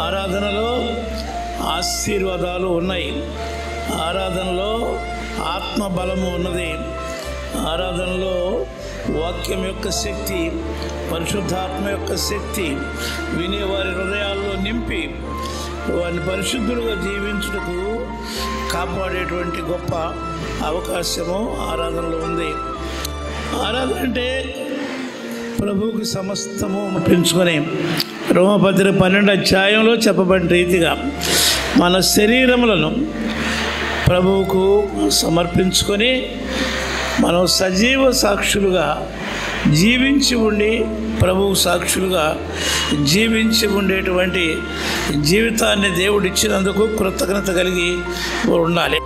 ఆరాధనలో ఆశీర్వాదాలు ఉన్నాయి, ఆరాధనలో ఆత్మబలము ఉన్నది, ఆరాధనలో వాక్యం యొక్క శక్తి, పరిశుద్ధాత్మ యొక్క శక్తి వినేవారి హృదయాల్లో నింపి వారిని పరిశుద్ధులుగా జీవించుటకు కాపాడేటువంటి గొప్ప అవకాశము ఆరాధనలో ఉంది. ఆరాధన అంటే ప్రభువుకి సమస్తము పెంచుకొని రోమపత్రిక 12వ అధ్యాయంలో చెప్పబడిన రీతిగా మన శరీరములను ప్రభువుకు సమర్పించుకొని మనం సజీవ సాక్షులుగా జీవించి ఉండి ప్రభువు సాక్షులుగా జీవించి ఉండేటువంటి జీవితాన్ని దేవుడిచ్చినందుకు కృతజ్ఞత కలిగి ఉండాలి.